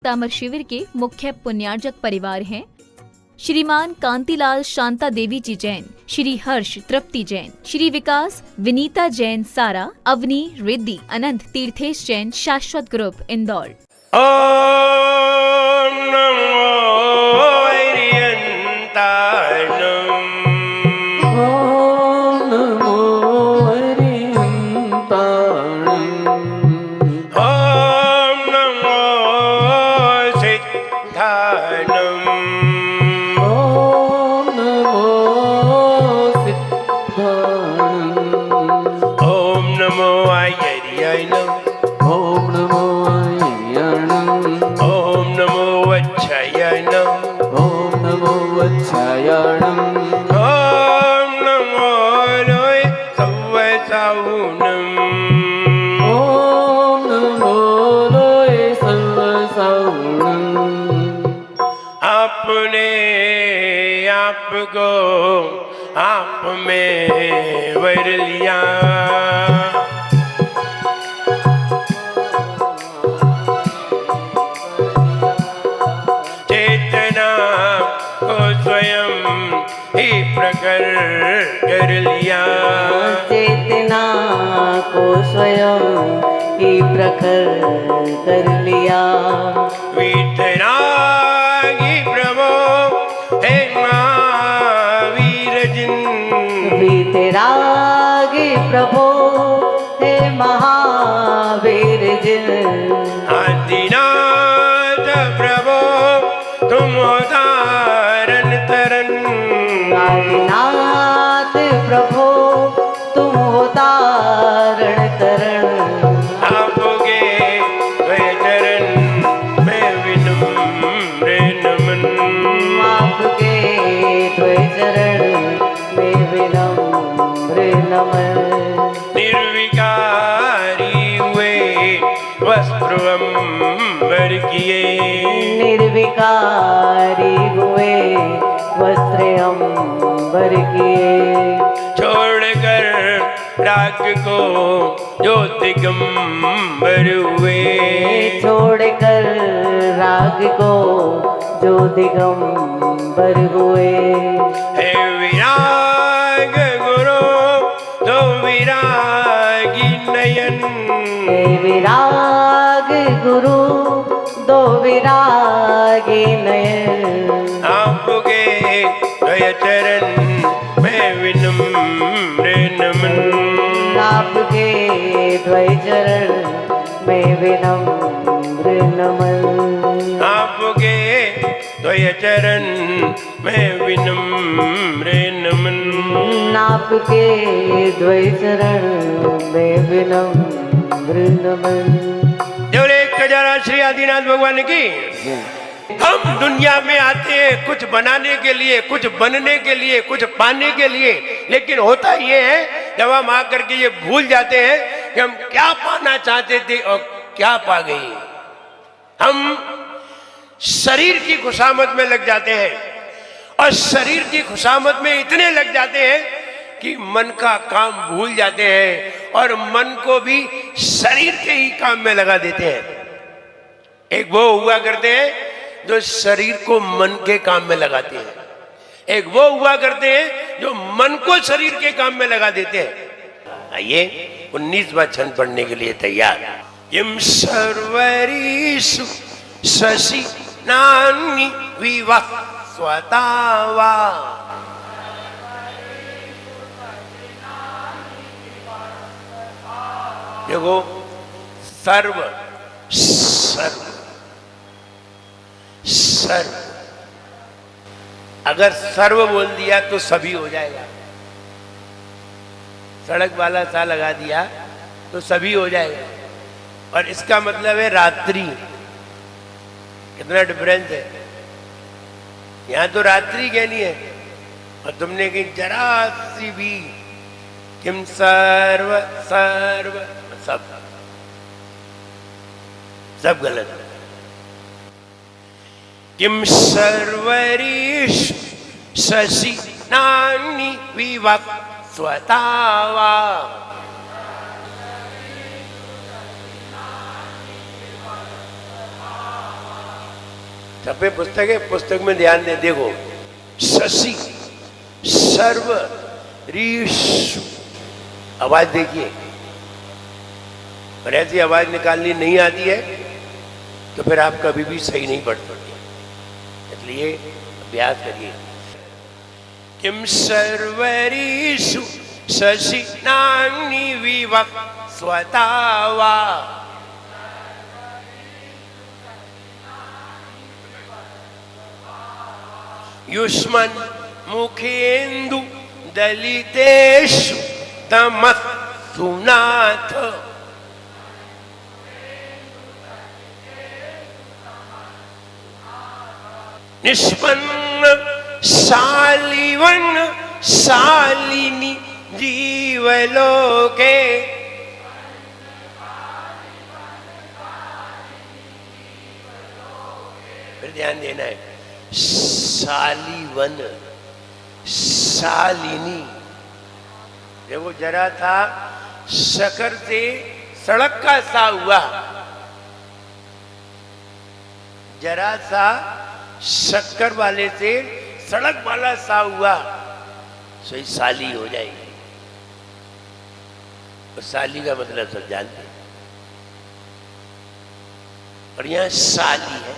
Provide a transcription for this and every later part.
तामर शिविर के मुख्य पुण्यार्जक परिवार हैं श्रीमान कांतिलाल शांता देवी जी जैन, श्री हर्ष तृप्ति जैन, श्री विकास विनीता जैन सारा, अवनी रिद्धि, अनंत तीर्थेश जैन, शाश्वत ग्रुप इंदौर। ओम नमो हरियंताणं। ओम नमो हरियंताणं। ओम नमो सिद्धाणं। ओम नमो सिद्धाणं। ओम नमो आयर्याणं। ओम नमो आयर्याणं। ओम नमो वच्छयाणं। ओम नमो वत्सायाणं। ओम नमो लोय सव्वसाहुनं। ओम नमो लोय सर्वसाहुणं। अपने आपको आप में वर लिया। चेतना को स्वयं ही प्रकट कर लिया। चेतना को स्वयं ही प्रखर कर लिया। वीतरागी प्रभो हे महावीर जिन। वीतरागी प्रभो हे महावीर जिन। आदिनाथ प्रभो तुम उदाहरण तरन। आदिनाथ प्रभो तुम हो तारण तरण। आपके द्वय चरण में विनम्र नमन। आपके द्वय चरण में विनम्र नमन। निर्विकारी हुए वस्त्र अंबर किए। निर्विकारी हुए वस्त्र अंबर किए। छोड़कर राग को जो दिगंबर हुए। छोड़कर राग को जो दिगंबर हुए। हे विराग गुरु तो विरागी नयन। हे विराग गुरु दो विरागी नयन। आपके द्वय चरण में विनम्र नमन। आपके द्वय चरण में विनम्र नमन। आपके द्वय चरण में विनम्र नमन। आपके द्वय चरण में विनम्र नमन। बोले खजाना श्री आदिनाथ भगवान की। हम दुनिया में आते हैं कुछ बनाने के लिए, कुछ बनने के लिए, कुछ पाने के लिए, लेकिन होता ये है जब हम आकर के ये भूल जाते हैं कि हम क्या पाना चाहते थे और क्या पा गए। हम शरीर की खुशामद में लग जाते हैं और शरीर की खुशामद में इतने लग जाते हैं कि मन का काम भूल जाते हैं और मन को भी शरीर के ही काम में लगा देते हैं। एक वो हुआ करते हैं जो शरीर को मन के काम में लगाते हैं, एक वो हुआ करते हैं जो मन को शरीर के काम में लगा देते हैं। आइए 19वां छंद पढ़ने के लिए तैयार। यम सर्वरीषु शशि नानी विवाह स्वतावा। देखो सर्व सर्व सर्व, अगर सर्व बोल दिया तो सभी हो जाएगा। सड़क वाला सा लगा दिया तो सभी हो जाएगा। और इसका मतलब है रात्रि। कितना डिफरेंस है। यहां तो रात्रि कहनी है और तुमने कही जरा सी भी किम सर्व सर्व, सब सब गलत है। किम सर्वरीष शशि नानी विवाह स्वतावा। छपे पुस्तक है, पुस्तक में ध्यान दे, देखो शशि सर्व ऋषु, आवाज देखिए। और ऐसी आवाज निकालनी नहीं आती है तो फिर आप कभी भी सही नहीं पढ़ सकते, इसलिए अभ्यास करिए। किम सर्वरीषु शशि नाम्नि विवस्वता वा युष्मन् मुखेन्दु दलितेषु तमस्तु नाथ। निष्पन्न शालिवन शालिनी जीवलोके फिर ध्यान देना है, शालीवन शालिनी। देखो जरा था शकर से सड़क का सा हुआ, जरा सा शक्कर वाले से सड़क वाला सा हुआ, सही साली हो जाएगी। और साली का मतलब सब जानते हैं, और यहां साली है,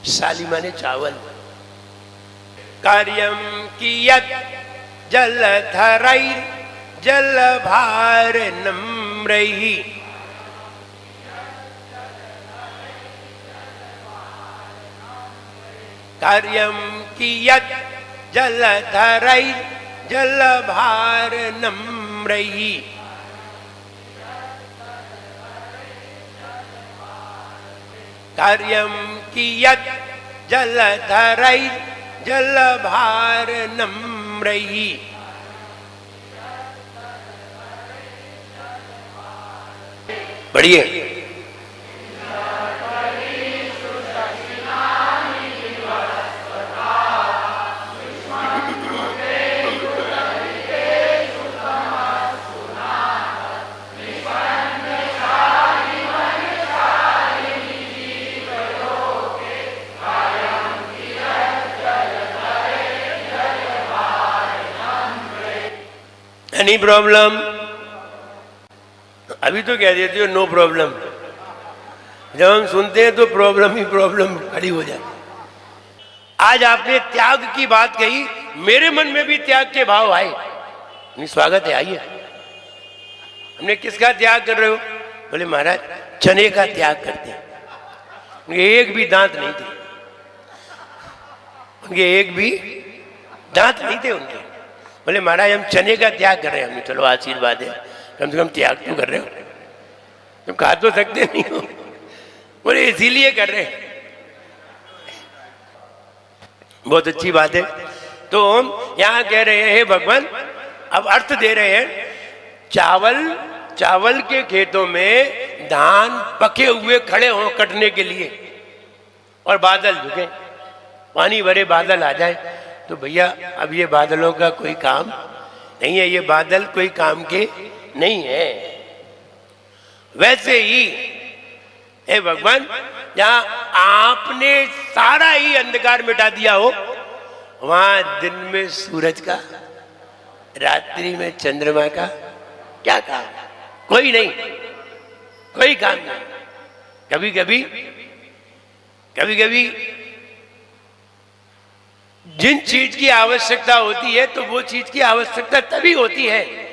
साली माने चावल। कार्यम कियत जलधरैर् जलभार नम्रैः कार्यम कियत जलधरैर् जलभार नम्रैः कार्यम कियत जलधरैर् जलभार नम्रैः। बढ़िए। Any problem? अभी तो कह देते हो नो प्रॉब्लम, जब हम सुनते हैं तो प्रॉब्लम ही प्रॉब्लम खड़ी हो जाती। आज आपने त्याग की बात कही, मेरे मन में भी त्याग के भाव आए। स्वागत है, आइए। हमने किसका त्याग कर रहे हो? बोले महाराज चने का त्याग करते हैं। उनके एक भी दांत नहीं थे, उनके एक भी दांत नहीं थे उनके। बोले महाराज हम चने का त्याग कर रहे हैं। हमने चलो आशीर्वाद है, कम से कम त्याग तो कर रहे हो, तुम खा तो सकते नहीं हो। बोले इसीलिए कर रहे हैं। बहुत अच्छी बात है। तो यहां कह रहे हैं भगवान, अब अर्थ दे रहे हैं, चावल के खेतों में धान पके हुए खड़े हों कटने के लिए, और बादल झुके, पानी भरे बादल आ जाए, तो भैया अब ये बादलों का कोई काम नहीं है, ये बादल कोई काम के नहीं है। वैसे ही हे भगवान, जहां आपने सारा ही अंधकार मिटा दिया हो, वहां दिन में सूरज का, रात्रि में चंद्रमा का क्या काम? कोई नहीं, कोई काम नहीं। कभी कभी जिन चीज की आवश्यकता होती है, तो वो चीज की आवश्यकता तभी होती है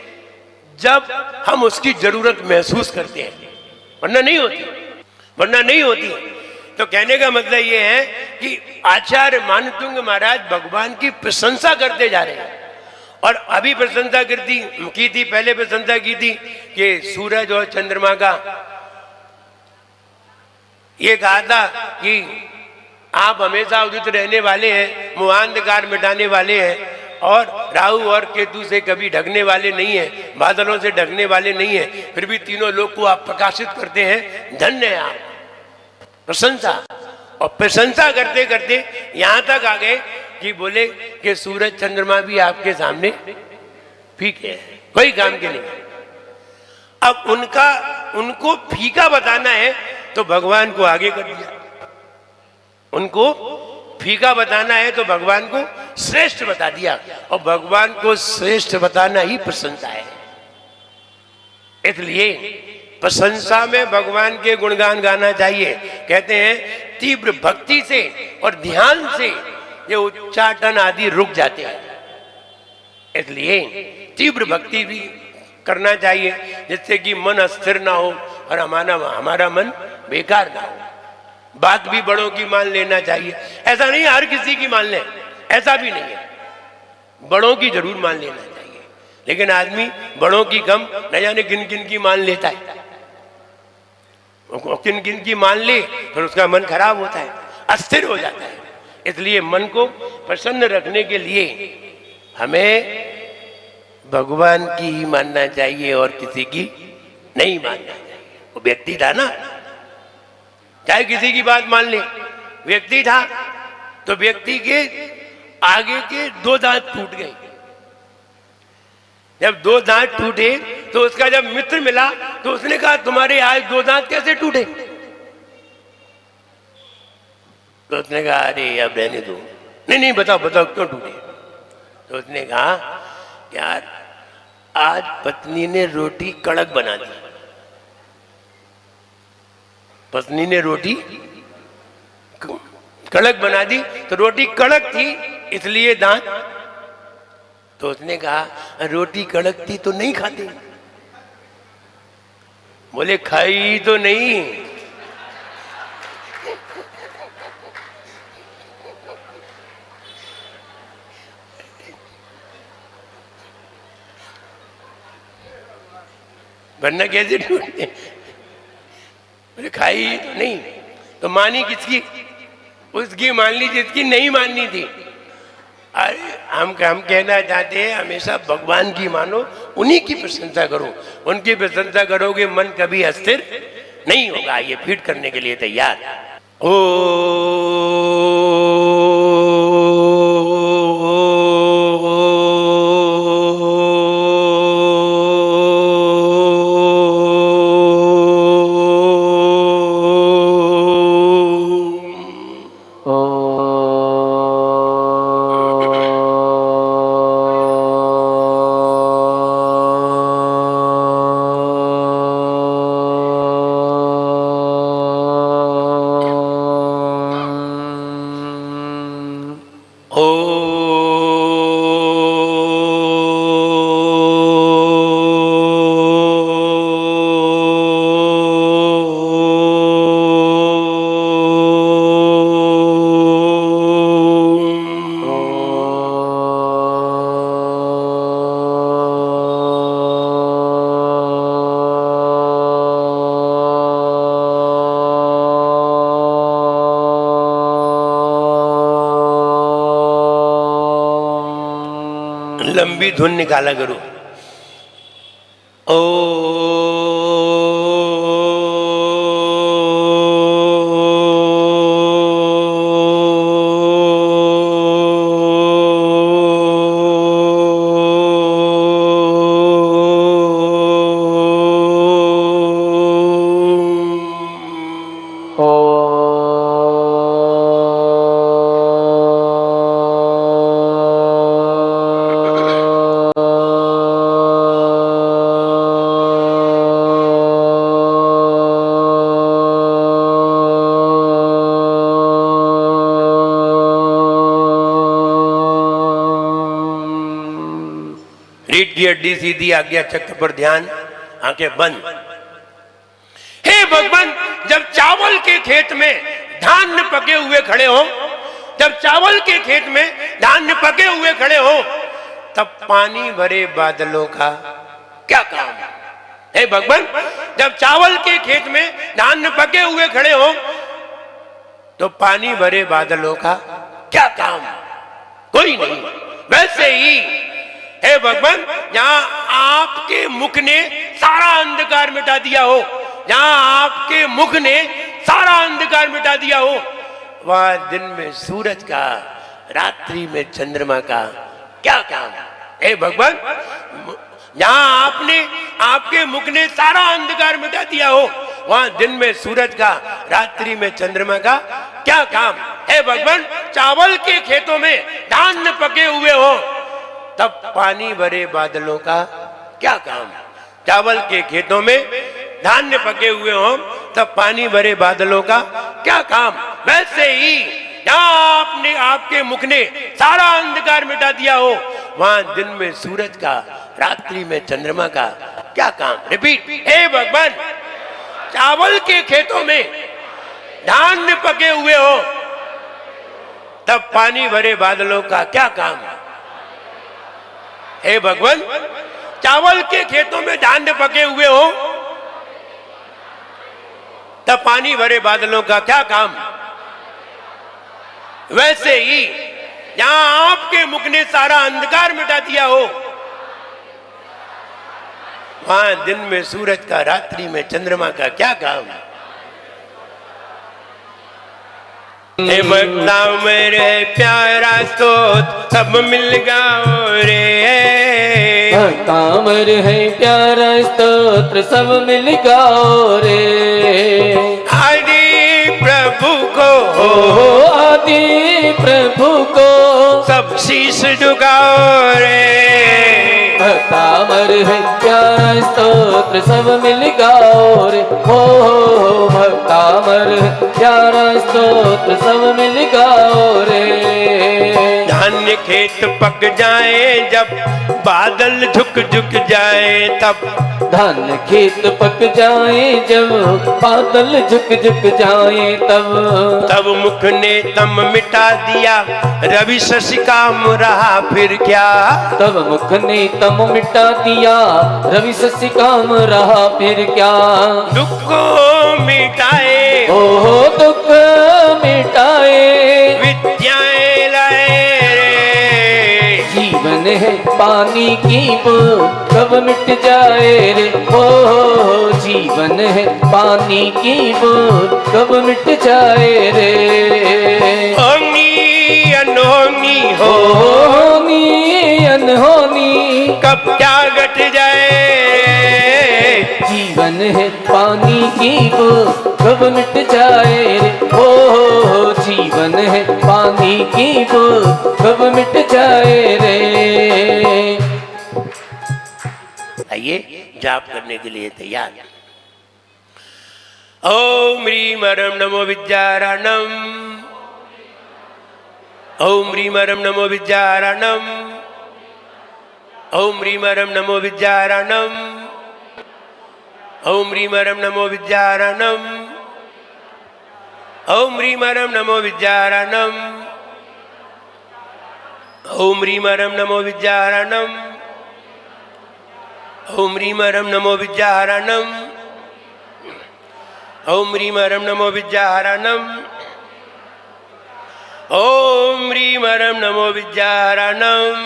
जब हम उसकी जरूरत महसूस करते हैं, वरना नहीं होती। तो कहने का मतलब ये है कि आचार्य मानतुंग महाराज भगवान की प्रशंसा करते जा रहे हैं। और अभी प्रशंसा की थी, पहले प्रशंसा की थी कि सूरज और चंद्रमा का, ये कहा था कि आप हमेशा उदित रहने वाले हैं, मुहांधकार मिटाने वाले हैं, और राहु और केतु से कभी ढकने वाले नहीं है, बादलों से ढकने वाले नहीं है, फिर भी तीनों लोग को आप प्रकाशित करते हैं। धन्य है आप। प्रशंसा, और प्रशंसा करते करते यहां तक आ गए कि बोले कि सूरज चंद्रमा भी आपके सामने फीके है, कोई काम के नहीं। अब उनको फीका बताना है तो भगवान को आगे कर दिया, उनको फीका बताना है तो भगवान को श्रेष्ठ बता दिया, और भगवान को श्रेष्ठ बताना ही प्रशंसा है। इसलिए प्रशंसा में भगवान के गुणगान गाना चाहिए। कहते हैं तीव्र भक्ति से और ध्यान से ये उच्चाटन आदि रुक जाते हैं, इसलिए तीव्र भक्ति भी करना चाहिए जिससे कि मन अस्थिर ना हो और हमारा मन बेकार ना हो। बात भी बड़ों की मान लेना चाहिए, ऐसा नहीं हर किसी की मान लें, ऐसा भी नहीं है, बड़ों की जरूर मान लेना चाहिए। लेकिन आदमी बड़ों की कम न जाने किन किन की मान लेता है, किन किन की मान ले फिर उसका मन खराब होता है, अस्थिर हो जाता है। इसलिए मन को प्रसन्न रखने के लिए हमें भगवान की ही मानना चाहिए और किसी की नहीं मानना चाहिए। वो व्यक्ति था ना, चाहे किसी की बात मान ले, व्यक्ति था तो व्यक्ति के आगे के 2 दांत टूट गए। जब 2 दांत टूटे तो उसका जब मित्र मिला तो उसने कहा तुम्हारे आज 2 दांत कैसे टूटे? तो उसने कहा अरे अब रहने दो, नहीं बताओ क्यों टूटे? तो उसने कहा यार आज पत्नी ने रोटी कड़क बना दी, पत्नी ने रोटी कड़क बना दी, तो रोटी कड़क थी इसलिए दांत। तो उसने कहा रोटी कड़क थी तो नहीं खाते? बोले खाई तो नहीं। वरना कैसे टूटते? बोले खाई तो नहीं, तो मानी किसकी? उसकी मान ली जिसकी नहीं माननी थी। अरे हम कहना चाहते हैं हमेशा भगवान की मानो, उन्हीं की प्रशंसा करो। उनकी प्रशंसा करोगे मन कभी अस्थिर नहीं होगा। ये फीड करने के लिए तैयार। ओ लंबी धुन निकाला करो। ओ रीढ़ की हड्डी सीधी, आज्ञा चक्र पर ध्यान, आंखें बंद। हे भगवान, जब चावल के खेत में धान पके हुए खड़े हो, जब चावल के खेत में धान पके हुए खड़े हो, तब पानी भरे बादलों का क्या काम? हे भगवान, जब चावल के खेत में धान पके हुए खड़े हो तो पानी भरे बादलों का क्या काम? कोई नहीं। वैसे ही हे भगवान, जहां आपके मुख ने सारा अंधकार मिटा दिया हो, जहां आपके मुख ने सारा अंधकार मिटा दिया हो, वहां दिन में सूरज का, रात्रि में चंद्रमा का क्या काम? हे भगवान, जहां आपने आपके मुख ने सारा अंधकार मिटा दिया हो, वहां दिन में सूरज का, रात्रि में चंद्रमा का क्या काम? हे भगवान, चावल के खेतों में धान पके हुए हो तब पानी भरे बादलों का क्या काम। चावल के खेतों में धान्य पके हुए हो तब पानी भरे बादलों का क्या काम। वैसे ही जहां आपने आपके मुख ने सारा अंधकार मिटा दिया हो, वहां दिन में सूरज का, रात्रि में चंद्रमा का क्या काम। रिपीट, हे भगवान, चावल के खेतों में धान्य पके हुए हो तब पानी भरे बादलों का क्या काम। हे भगवान, चावल के खेतों में धान्य पके हुए हो तब पानी भरे बादलों का क्या काम। वैसे ही जहां आपके मुख ने सारा अंधकार मिटा दिया हो, वहां दिन में सूरज का, रात्रि में चंद्रमा का क्या काम। हे भक्ता मेरे प्यारा स्तोत्र सब मिल गाओ रे। भक्ता मेरे है प्यारा स्तोत्र सब मिल गाओ रे। आदि प्रभु को, आदि प्रभु को सब शीश झुकाओ रे। भक्ता मेरे है प्यारा स्तोत्र सब मिल गाओ रे। हो भक्ता मेरे प्यारा स्तोत्र सब मिल गाओ रे। धान्य खेत पक जाए जब बादल झुक झुक जाए तब। धान खेत पक जाए जब बादल झुक झुक जाए तब। तब मुख ने तम मिटा दिया, रवि शशि काम रहा फिर क्या। तब मुख ने तम मिटा दिया, रवि शशि काम रहा फिर क्या। दुख को मिटाए, ओहो दुख मिटाए, विद्याएं लाए रे। जीवन है पानी की बूंद कब मिट जाए रे। ओ जीवन है पानी की बूंद कब मिट जाए रे। होनी अनहोनी हो, होनी अनहोनी कब क्या घट जाए रे। जीवन है पानी की बूंद कब मिट जाए रे। ओ जीवन है पानी की बूंद कब मिट जाए रे। आइए जाप करने के लिए तैयार। ओम ह्रीम हरम नमो विद्यारणम। ओम ह्रीम हरम नमो विद्यारणम। ओम ह्रीम हरम नमो विद्यारणम। ओम ह्रीम हरम नमो विद्यारणम। ओम ह्रीम हरम नमो विद्यारणम। ओम ह्रीम हरम नमो विद्यारणम। ओम ह्रीम हरम नमो विद्यारणम। ओम ह्रीम हरम नमो विद्यारणम। ओम ह्रीम हरम नमो विद्यारणम।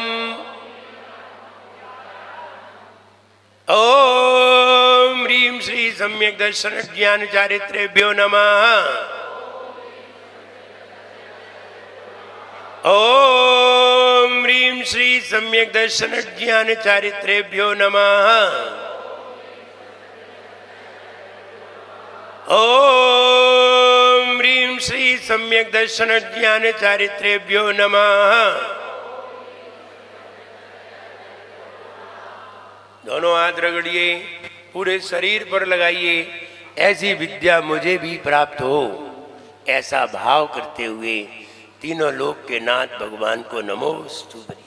ओम ह्रीम श्री सम्यक दर्शन ज्ञान चारित्रेभ्यो नमः। ओम ह्रीम श्री सम्यक दर्शन ज्ञान चारित्रेभ्यो नमः। ओम ह्रीम श्री सम्यक दर्शन ज्ञान चारित्रेभ्यो नमः। दोनों हाथ रगड़िए, पूरे शरीर पर लगाइए, ऐसी विद्या मुझे भी प्राप्त हो, ऐसा भाव करते हुए तीनों लोक के नाथ भगवान को नमोस्तु करिए।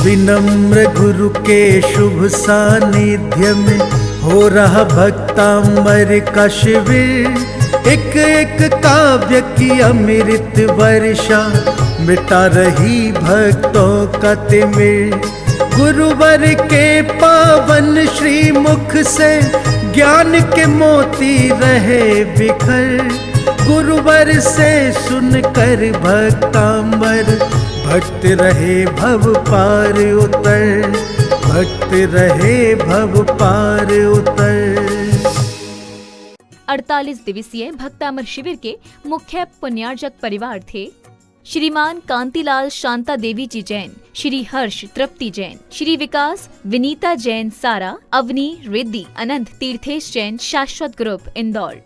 विनम्र गुरु के शुभ सानिध्य में हो रहा भक्तांबर का शिविर। एक एक काव्य की अमृत वर्षा मिटा रही भक्तों का तिमिर। गुरुवर के पावन श्री मुख से ज्ञान के मोती रहे बिखर। गुरुवर से सुनकर भक्तांबर भक्त रहे भव पार उतर। भक्त रहे भव पार उतर। 48 दिवसीय भक्तामर शिविर के मुख्य पुण्यार्जक परिवार थे श्रीमान कांतिलाल शांता देवी जी जैन, श्री हर्ष तृप्ति जैन, श्री विकास विनीता जैन सारा, अवनी रिद्धि, अनंत तीर्थेश जैन, शाश्वत ग्रुप इंदौर।